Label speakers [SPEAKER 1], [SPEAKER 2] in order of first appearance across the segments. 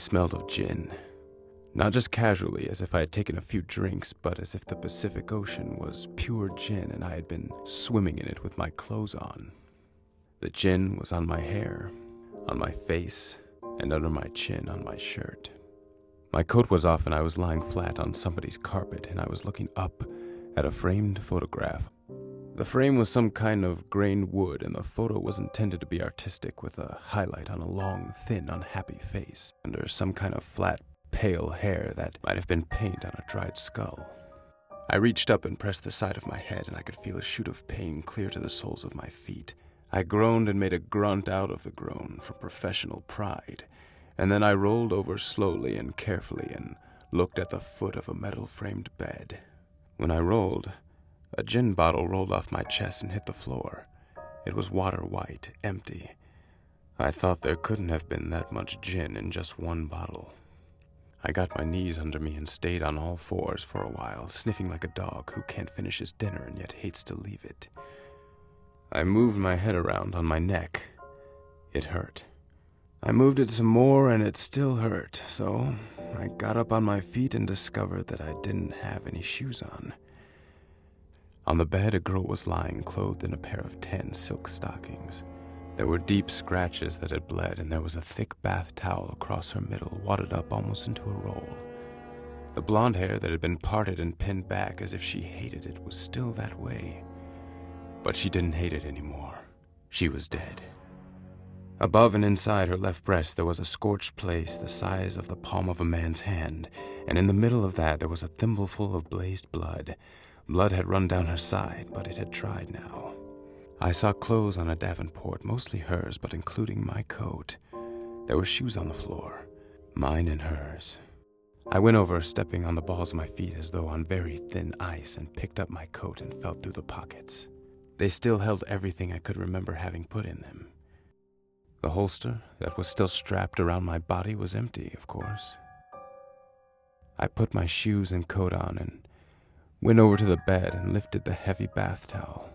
[SPEAKER 1] smelled of gin. Not just casually, as if I had taken a few drinks, but as if the Pacific Ocean was pure gin and I had been swimming in it with my clothes on. The gin was on my hair, on my face, and under my chin on my shirt. My coat was off and I was lying flat on somebody's carpet, and I was looking up at a framed photograph. The frame was some kind of grained wood, and the photo was intended to be artistic, with a highlight on a long, thin, unhappy face under some kind of flat, pale hair that might have been paint on a dried skull. I reached up and pressed the side of my head, and I could feel a shoot of pain clear to the soles of my feet. I groaned and made a grunt out of the groan from professional pride, and then I rolled over slowly and carefully and looked at the foot of a metal-framed bed. When I rolled, a gin bottle rolled off my chest and hit the floor. It was water white, empty. I thought there couldn't have been that much gin in just one bottle. I got my knees under me and stayed on all fours for a while, sniffing like a dog who can't finish his dinner and yet hates to leave it. I moved my head around on my neck. It hurt. I moved it some more and it still hurt, so I got up on my feet and discovered that I didn't have any shoes on. On the bed, a girl was lying, clothed in a pair of tan silk stockings. There were deep scratches that had bled, and there was a thick bath towel across her middle, wadded up almost into a roll. The blonde hair that had been parted and pinned back as if she hated it was still that way. But she didn't hate it anymore. She was dead. Above and inside her left breast there was a scorched place the size of the palm of a man's hand, and in the middle of that there was a thimbleful of blazed blood. Blood had run down her side, but it had dried now. I saw clothes on a davenport, mostly hers, but including my coat. There were shoes on the floor, mine and hers. I went over, stepping on the balls of my feet as though on very thin ice, and picked up my coat and felt through the pockets. They still held everything I could remember having put in them. The holster that was still strapped around my body was empty, of course. I put my shoes and coat on and went over to the bed and lifted the heavy bath towel.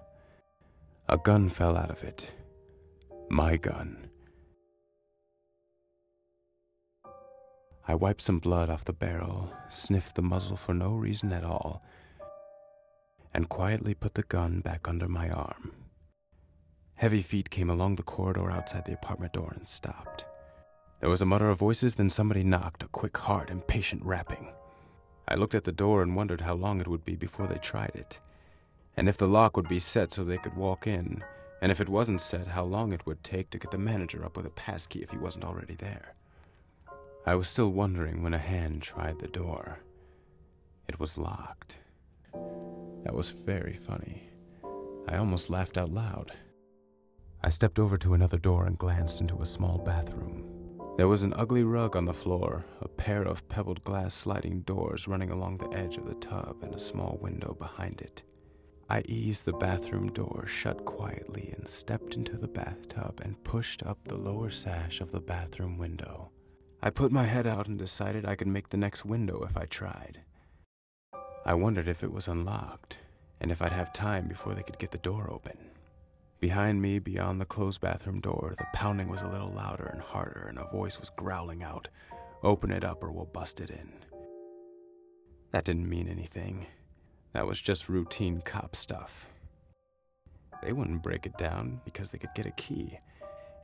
[SPEAKER 1] A gun fell out of it. My gun. I wiped some blood off the barrel, sniffed the muzzle for no reason at all, and quietly put the gun back under my arm. Heavy feet came along the corridor outside the apartment door and stopped. There was a mutter of voices, then somebody knocked, a quick, hard, impatient rapping. I looked at the door and wondered how long it would be before they tried it, and if the lock would be set so they could walk in, and if it wasn't set, how long it would take to get the manager up with a passkey if he wasn't already there. I was still wondering when a hand tried the door. It was locked. That was very funny. I almost laughed out loud. I stepped over to another door and glanced into a small bathroom. There was an ugly rug on the floor, a pair of pebbled glass sliding doors running along the edge of the tub, and a small window behind it. I eased the bathroom door shut quietly and stepped into the bathtub and pushed up the lower sash of the bathroom window. I put my head out and decided I could make the next window if I tried. I wondered if it was unlocked, and if I'd have time before they could get the door open. Behind me, beyond the closed bathroom door, the pounding was a little louder and harder, and a voice was growling out, "Open it up or we'll bust it in." That didn't mean anything. That was just routine cop stuff. They wouldn't break it down because they could get a key,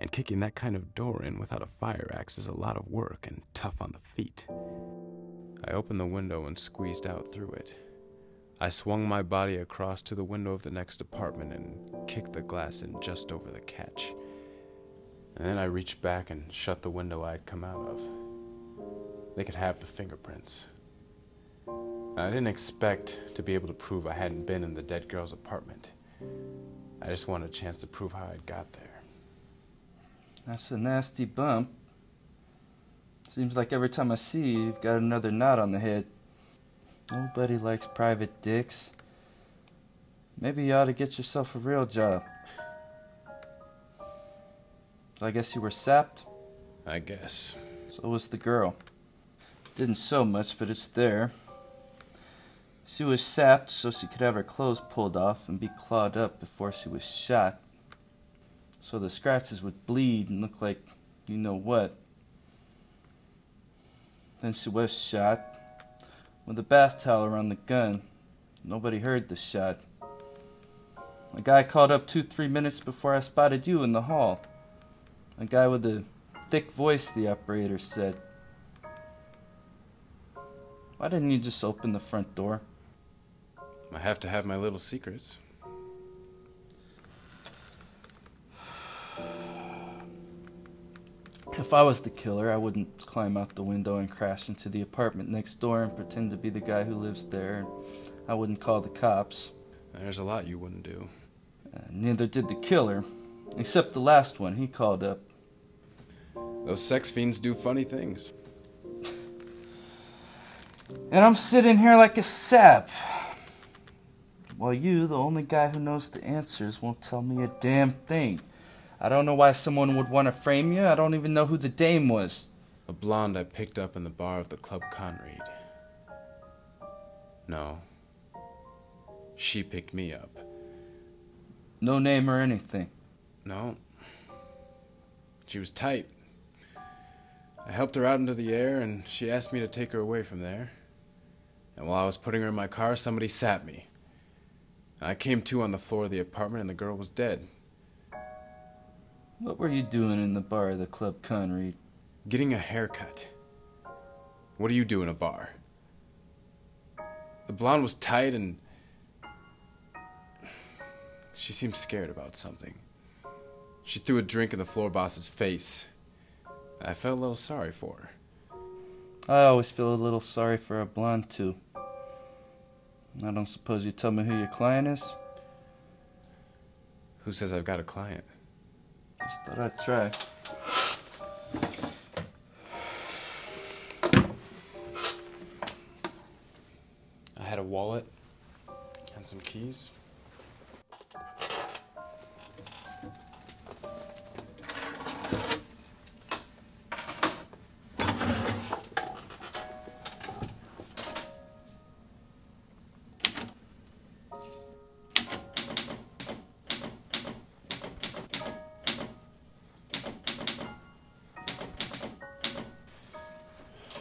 [SPEAKER 1] and kicking that kind of door in without a fire axe is a lot of work and tough on the feet. I opened the window and squeezed out through it. I swung my body across to the window of the next apartment and kicked the glass in just over the catch. And then I reached back and shut the window I had come out of. They could have the fingerprints. I didn't expect to be able to prove I hadn't been in the dead girl's apartment. I just wanted a chance to prove how I'd got there.
[SPEAKER 2] That's a nasty bump. Seems like every time I see you, you've got another knot on the head. Nobody likes private dicks. Maybe you ought to get yourself a real job. So I guess you were sapped?
[SPEAKER 1] I guess.
[SPEAKER 2] So was the girl. Didn't sew much, but it's there. She was sapped so she could have her clothes pulled off and be clawed up before she was shot. So the scratches would bleed and look like you know what. Then she was shot. With a bath towel around the gun. Nobody heard the shot. A guy called up 2-3 minutes before I spotted you in the hall. A guy with a thick voice, the operator said. Why didn't you just open the front door?
[SPEAKER 1] I have to have my little secrets.
[SPEAKER 2] If I was the killer, I wouldn't climb out the window and crash into the apartment next door and pretend to be the guy who lives there. And I wouldn't call the cops.
[SPEAKER 1] There's a lot you wouldn't do.
[SPEAKER 2] Neither did the killer. Except the last one, he called up.
[SPEAKER 1] Those sex fiends do funny things.
[SPEAKER 2] And I'm sitting here like a sap. While you, the only guy who knows the answers, won't tell me a damn thing. I don't know why someone would want to frame you. I don't even know who the dame was.
[SPEAKER 1] A blonde I picked up in the bar of the Club Conread. No. She picked me up.
[SPEAKER 2] No name or anything.
[SPEAKER 1] No. She was tight. I helped her out into the air, and she asked me to take her away from there. And while I was putting her in my car, somebody sat me. I came to on the floor of the apartment, and the girl was dead.
[SPEAKER 2] What were you doing in the bar of the Club Conread?
[SPEAKER 1] Getting a haircut. What do you do in a bar? The blonde was tight, and she seemed scared about something. She threw a drink in the floor boss's face. I felt a little sorry for her.
[SPEAKER 2] I always feel a little sorry for a blonde, too. I don't suppose you tell me who your client is?
[SPEAKER 1] Who says I've got a client?
[SPEAKER 2] Just thought I'd try.
[SPEAKER 1] I had a wallet and some keys.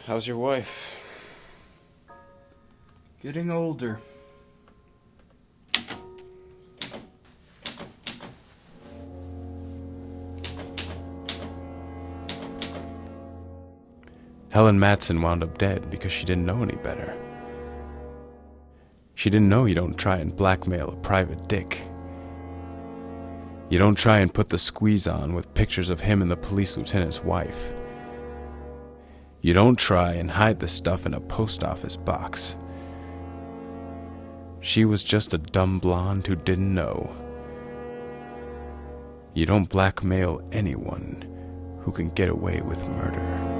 [SPEAKER 1] How's your wife?
[SPEAKER 2] Getting older.
[SPEAKER 1] Helen Matson wound up dead because she didn't know any better. She didn't know you don't try and blackmail a private dick. You don't try and put the squeeze on with pictures of him and the police lieutenant's wife. You don't try and hide the stuff in a post office box. She was just a dumb blonde who didn't know. You don't blackmail anyone who can get away with murder.